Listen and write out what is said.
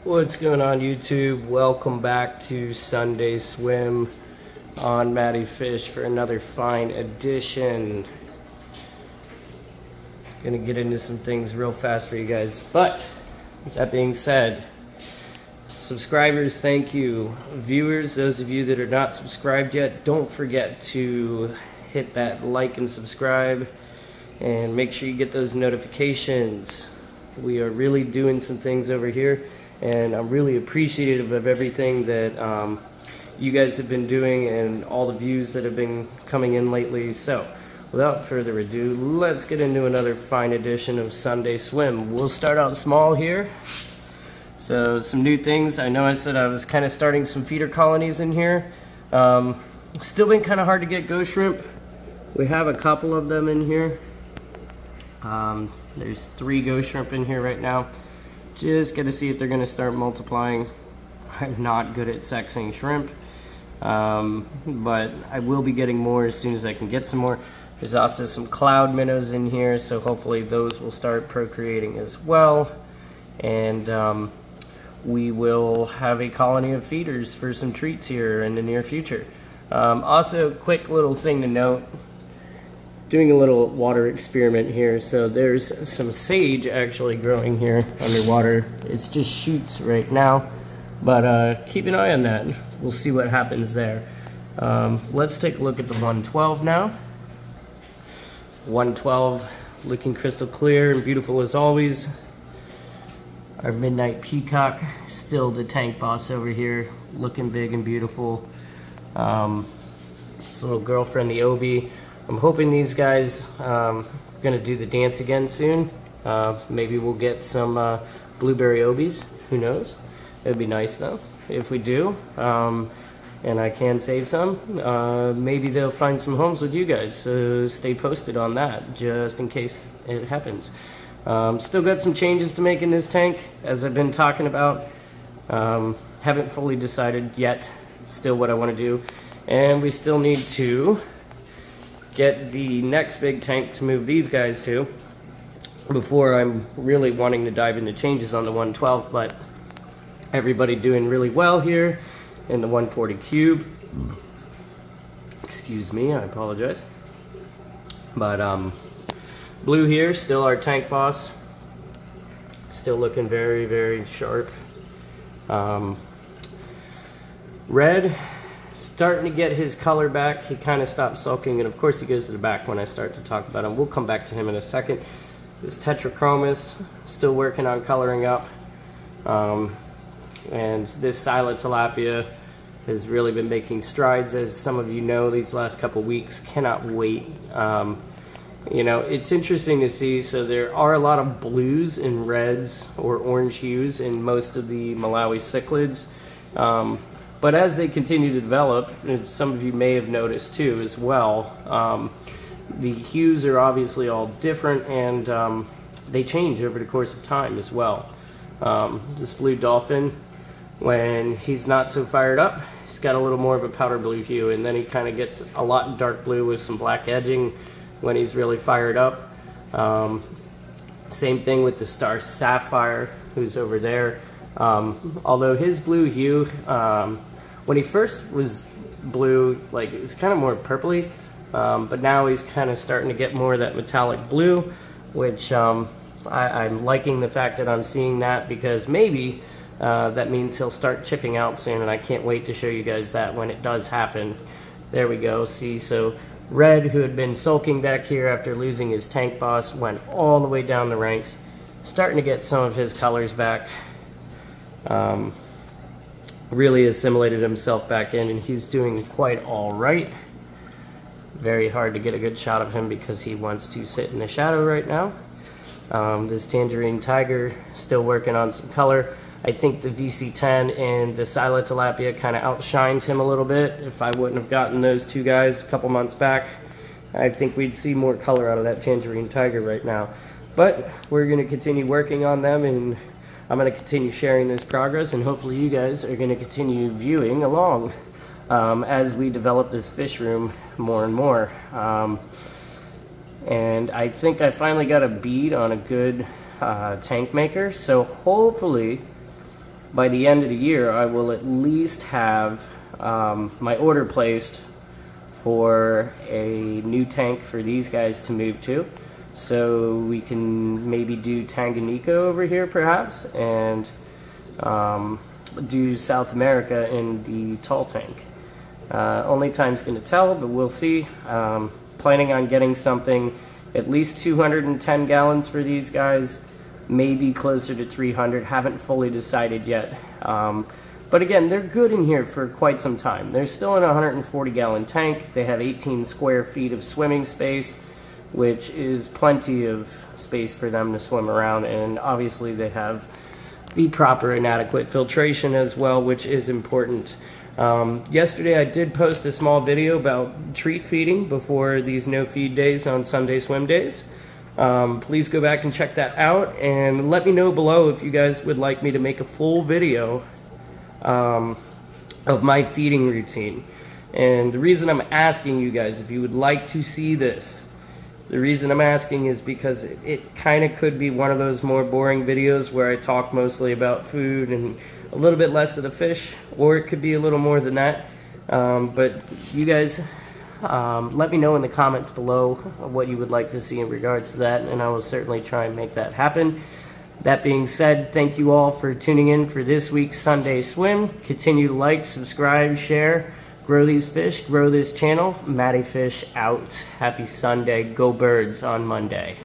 What's going on, YouTube? Welcome back to Sunday Swim on Matty Fish for another fine edition. Gonna get into some things real fast for you guys, but that being said, subscribers, thank you. Viewers, those of you that are not subscribed yet, don't forget to hit that like and subscribe and make sure you get those notifications. We are really doing some things over here, and I'm really appreciative of everything that you guys have been doing and all the views that have been coming in lately. So without further ado, let's get into another fine edition of Sunday Swim. We'll start out small here. So some new things. I know I said I was kind of starting some feeder colonies in here. Still been kind of hard to get ghost shrimp. We have a couple of them in here. There's 3 ghost shrimp in here right now. Just got to see if they're going to start multiplying. I'm not good at sexing shrimp, but I will be getting more as soon as I can get some more. There's also some cloud minnows in here, so hopefully those will start procreating as well. And we will have a colony of feeders for some treats here in the near future. Also, quick little thing to note. Doing a little water experiment here. So there's some sage actually growing here underwater. It's just shoots right now, but keep an eye on that. We'll see what happens there. Let's take a look at the 112 now. 112 looking crystal clear and beautiful as always. Our midnight peacock, still the tank boss over here, looking big and beautiful. This little girlfriend, the Obi. I'm hoping these guys are going to do the dance again soon. Maybe we'll get some blueberry obies. Who knows? It would be nice though if we do. And I can save some. Maybe they'll find some homes with you guys. So stay posted on that just in case it happens. Still got some changes to make in this tank, as I've been talking about. Haven't fully decided yet still what I want to do. And we still need to get the next big tank to move these guys to before I'm really wanting to dive into changes on the 112, but everybody doing really well here in the 140 cube. Excuse me, I apologize. But blue here, still our tank boss, still looking very, very sharp. Red, starting to get his color back. He kind of stopped sulking, and of course he goes to the back when I start to talk about him. We'll come back to him in a second. This tetrachromis, still working on coloring up. And this silent tilapia has really been making strides, as some of you know, these last couple weeks. Cannot wait. You know, it's interesting to see. So there are a lot of blues and reds or orange hues in most of the Malawi cichlids. But as they continue to develop, and some of you may have noticed too as well, the hues are obviously all different, and they change over the course of time as well. This blue dolphin, when he's not so fired up, he's got a little more of a powder blue hue, and then he kind of gets a lot dark blue with some black edging when he's really fired up. Same thing with the star sapphire, who's over there. Although his blue hue, when he first was blue, like it was kind of more purpley, but now he's kind of starting to get more of that metallic blue, which I'm liking the fact that I'm seeing that, because maybe that means he'll start chipping out soon, and I can't wait to show you guys that when it does happen. There we go. See, so Red, who had been sulking back here after losing his tank boss, went all the way down the ranks, starting to get some of his colors back. Really assimilated himself back in, and he's doing quite all right. Very hard to get a good shot of him because he wants to sit in the shadow right now. This tangerine tiger still working on some color. I think the VC10 and the Sila tilapia kind of outshined him a little bit. If I wouldn't have gotten those 2 guys a couple months back, I think we'd see more color out of that tangerine tiger right now. But we're going to continue working on them, and I'm going to continue sharing this progress, and hopefully you guys are going to continue viewing along as we develop this fish room more and more. And I think I finally got a bead on a good tank maker, so hopefully by the end of the year, I will at least have my order placed for a new tank for these guys to move to. So we can maybe do Tanganyika over here perhaps, and do South America in the tall tank. Only time's going to tell, but we'll see. Planning on getting something at least 210 gallons for these guys, maybe closer to 300. Haven't fully decided yet. But again, they're good in here for quite some time. They're still in a 140-gallon tank. They have 18 square feet of swimming space, which is plenty of space for them to swim around, and obviously they have the proper and adequate filtration as well, which is important. Yesterday I did post a small video about treat feeding before these no feed days on Sunday swim days. Please go back and check that out, and let me know below if you guys would like me to make a full video of my feeding routine. And the reason I'm asking you guys if you would like to see this, the reason I'm asking is because it kind of could be one of those more boring videos where I talk mostly about food and a little bit less of the fish, or it could be a little more than that. But you guys, let me know in the comments below what you would like to see in regards to that, and I will certainly try and make that happen. That being said, thank you all for tuning in for this week's Sunday swim. Continue to like, subscribe, share, grow these fish, grow this channel. Matty Fish out. Happy Sunday. Go Birds on Monday.